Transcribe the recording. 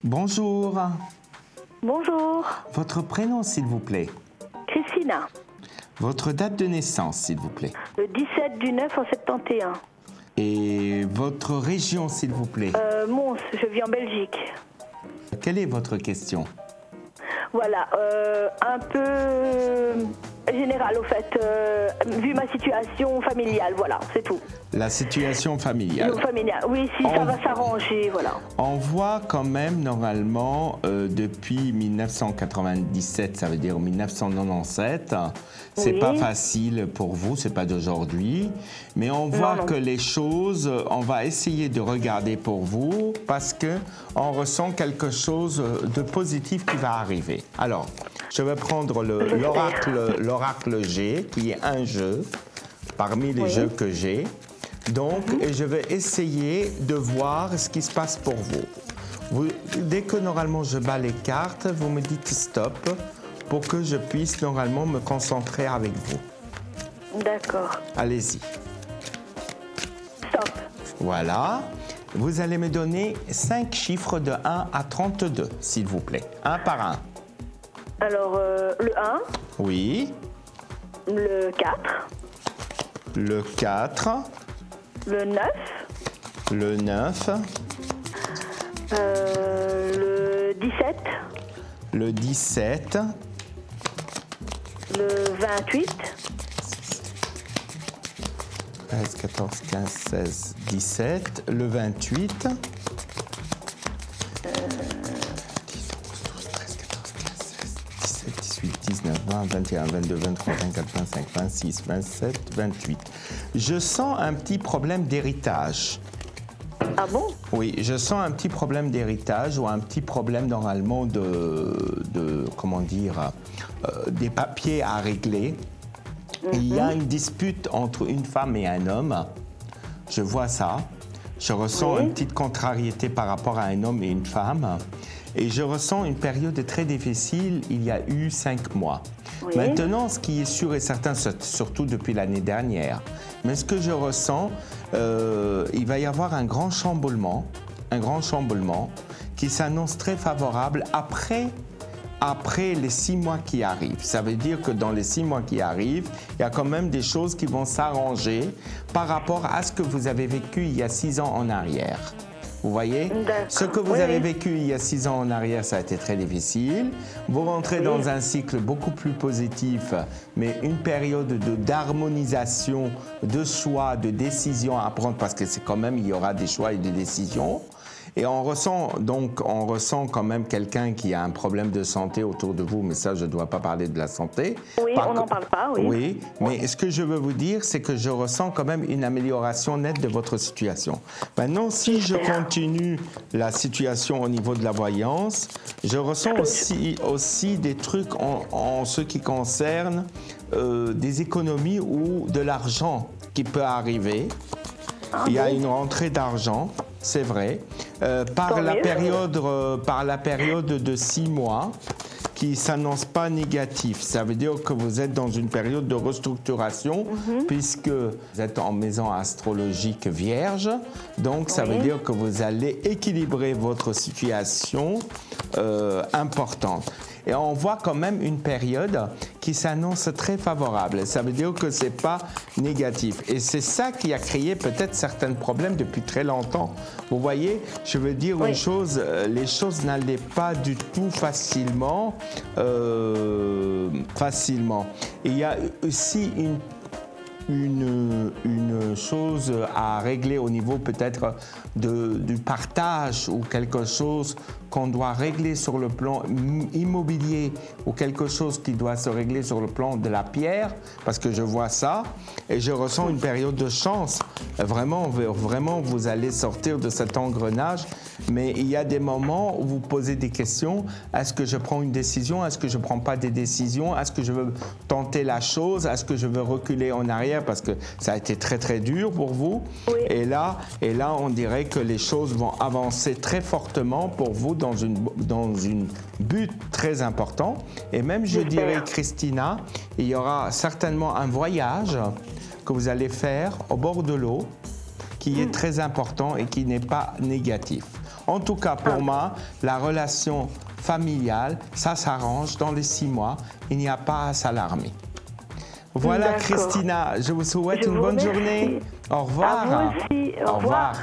Bonjour. Bonjour. Votre prénom, s'il vous plaît. Christina. Votre date de naissance, s'il vous plaît. Le 17 du 9 en 71. Et votre région, s'il vous plaît. Mons, je vis en Belgique. Quelle est votre question? Voilà, un peu général au fait, vu ma situation familiale, voilà, c'est tout. La situation familiale. Familiale, oui, si ça va s'arranger, voilà. On voit quand même normalement depuis 1997, ça veut dire 1997, c'est pas facile pour vous, c'est pas d'aujourd'hui, mais on voit que les choses, on va essayer de regarder pour vous parce que on ressent quelque chose de positif qui va arriver. Alors, je vais prendre l'oracle G, qui est un jeu parmi les jeux que j'ai. Donc, je vais essayer de voir ce qui se passe pour vous. Dès que normalement je bats les cartes, vous me dites stop pour que je puisse normalement me concentrer avec vous. D'accord. Allez-y. Stop. Voilà. Vous allez me donner 5 chiffres de 1 à 32, s'il vous plaît. Un par un. Alors, le 1. Oui. Le 4. Le 4. Le 9. Le 9. Le 17. Le 17. Le 28. 13, 14, 15, 16, 17. Le 28. 19, 20, 21, 22, 23, 24, 25, 26, 27, 28. Je sens un petit problème d'héritage. Ah bon? Oui, je sens un petit problème d'héritage ou un petit problème normalement comment dire, des papiers à régler. Il y a une dispute entre une femme et un homme. Je vois ça. Je ressens une petite contrariété par rapport à un homme et une femme. Et je ressens une période très difficile, il y a eu 5 mois. Maintenant, ce qui est sûr et certain, surtout depuis l'année dernière, mais ce que je ressens, il va y avoir un grand chamboulement qui s'annonce très favorable après les 6 mois qui arrivent. Ça veut dire que dans les 6 mois qui arrivent, il y a quand même des choses qui vont s'arranger par rapport à ce que vous avez vécu il y a 6 ans en arrière. Vous voyez? Ce que vous avez vécu il y a 6 ans en arrière, ça a été très difficile. Vous rentrez dans un cycle beaucoup plus positif, mais une période d'harmonisation, de choix, de décisions à prendre, parce que c'est quand même, il y aura des choix et des décisions. Et on ressent quand même quelqu'un qui a un problème de santé autour de vous, mais ça, je ne dois pas parler de la santé. Oui, on n'en parle pas, oui. Oui, mais ce que je veux vous dire, c'est que je ressens quand même une amélioration nette de votre situation. Maintenant, si je continue la situation au niveau de la voyance, je ressens aussi des trucs en ce qui concerne des économies ou de l'argent qui peut arriver. Il y a une rentrée d'argent, c'est vrai, par la période de 6 mois qui s'annonce pas négatif. Ça veut dire que vous êtes dans une période de restructuration puisque vous êtes en maison astrologique vierge. Donc, ça veut dire que vous allez équilibrer votre situation importante. Et on voit quand même une période qui s'annonce très favorable. Ça veut dire que ce n'est pas négatif. Et c'est ça qui a créé peut-être certains problèmes depuis très longtemps. Vous voyez, je veux dire une chose, les choses n'allaient pas du tout facilement. Il y a aussi une chose à régler au niveau peut-être du partage ou quelque chose qu'on doit régler sur le plan immobilier ou quelque chose qui doit se régler sur le plan de la pierre, parce que je vois ça et je ressens une période de chance. Vraiment, vous allez sortir de cet engrenage, mais il y a des moments où vous posez des questions. Est-ce que je prends une décision? Est-ce que je ne prends pas des décisions? Est-ce que je veux tenter la chose? Est-ce que je veux reculer en arrière parce que ça a été très très dur pour vous? Et là, on dirait que les choses vont avancer très fortement pour vous dans une but très important. Et même, je dirais, Christina, il y aura certainement un voyage que vous allez faire au bord de l'eau qui est très important et qui n'est pas négatif. En tout cas, pour moi, la relation familiale, ça s'arrange dans les 6 mois. Il n'y a pas à s'alarmer. Voilà, Christina, je vous souhaite une bonne journée. Au revoir. À vous aussi. Au revoir.